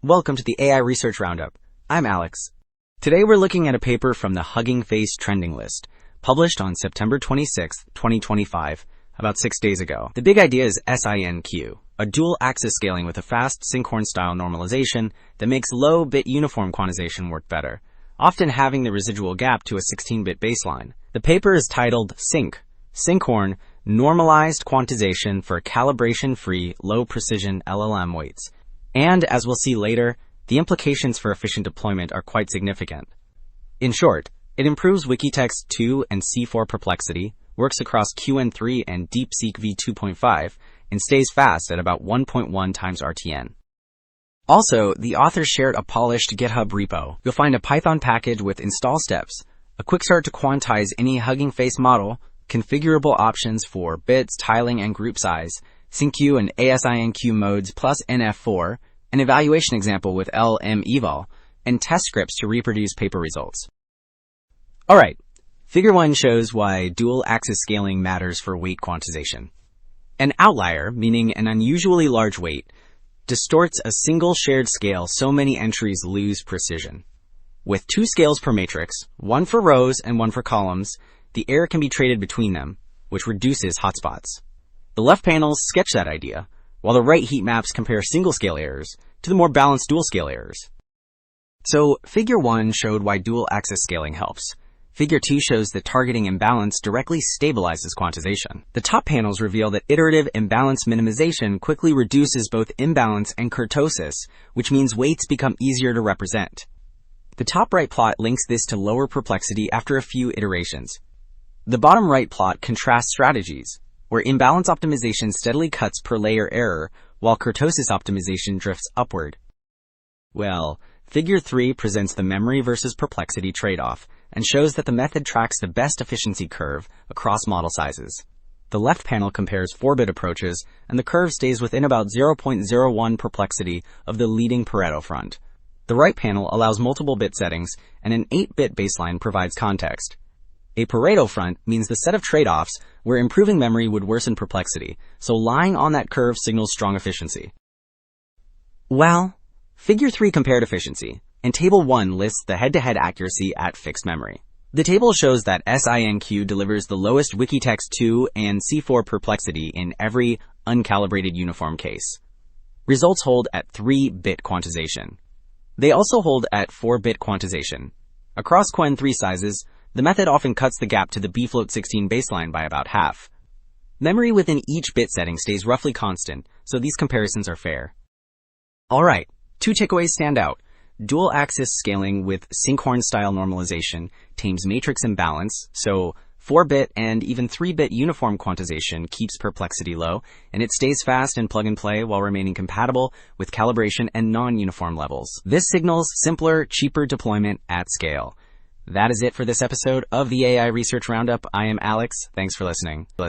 Welcome to the AI Research Roundup. I'm Alex. Today we're looking at a paper from the Hugging Face Trending List, published on September 26, 2025, about 6 days ago. The big idea is SINQ, a dual-axis scaling with a fast Sinkhorn-style normalization that makes low-bit uniform quantization work better, often having the residual gap to a 16-bit baseline. The paper is titled SINQ, Sinkhorn-Normalized Quantization for Calibration-Free Low-Precision LLM Weights. And, as we'll see later, the implications for efficient deployment are quite significant. In short, it improves Wikitext 2 and C4 perplexity, works across QN3 and DeepSeek v2.5, and stays fast at about 1.1 times RTN. Also, the authors shared a polished GitHub repo. You'll find a Python package with install steps, a quick start to quantize any Hugging Face model, configurable options for bits, tiling, and group size, SINQ and ASINQ modes plus NF4, an evaluation example with LLM eval, and test scripts to reproduce paper results. Alright, Figure 1 shows why dual-axis scaling matters for weight quantization. An outlier, meaning an unusually large weight, distorts a single shared scale so many entries lose precision. With 2 scales per matrix, one for rows and one for columns, the error can be traded between them, which reduces hotspots. The left panels sketch that idea, while the right heat maps compare single-scale errors to the more balanced dual-scale errors. So, Figure 1 showed why dual-axis scaling helps. Figure 2 shows that targeting imbalance directly stabilizes quantization. The top panels reveal that iterative imbalance minimization quickly reduces both imbalance and kurtosis, which means weights become easier to represent. The top right plot links this to lower perplexity after a few iterations. The bottom right plot contrasts strategies, where imbalance optimization steadily cuts per layer error, while kurtosis optimization drifts upward. Well, Figure 3 presents the memory versus perplexity trade-off, and shows that the method tracks the best efficiency curve across model sizes. The left panel compares 4-bit approaches, and the curve stays within about 0.01 perplexity of the leading Pareto front. The right panel allows multiple bit settings, and an 8-bit baseline provides context. A Pareto front means the set of trade-offs where improving memory would worsen perplexity, so lying on that curve signals strong efficiency. Well, Figure 3 compared efficiency, and Table 1 lists the head-to-head accuracy at fixed memory. The table shows that SINQ delivers the lowest Wikitext 2 and C4 perplexity in every uncalibrated uniform case. Results hold at 3-bit quantization. They also hold at 4-bit quantization. Across QN3 sizes, the method often cuts the gap to the bfloat16 baseline by about half. Memory within each bit setting stays roughly constant, so these comparisons are fair. Alright, 2 takeaways stand out. Dual-axis scaling with Sinkhorn-style normalization tames matrix imbalance, so 4-bit and even 3-bit uniform quantization keeps perplexity low, and it stays fast and plug-and-play while remaining compatible with calibration and non-uniform levels. This signals simpler, cheaper deployment at scale. That is it for this episode of the AI Research Roundup. I am Alex. Thanks for listening.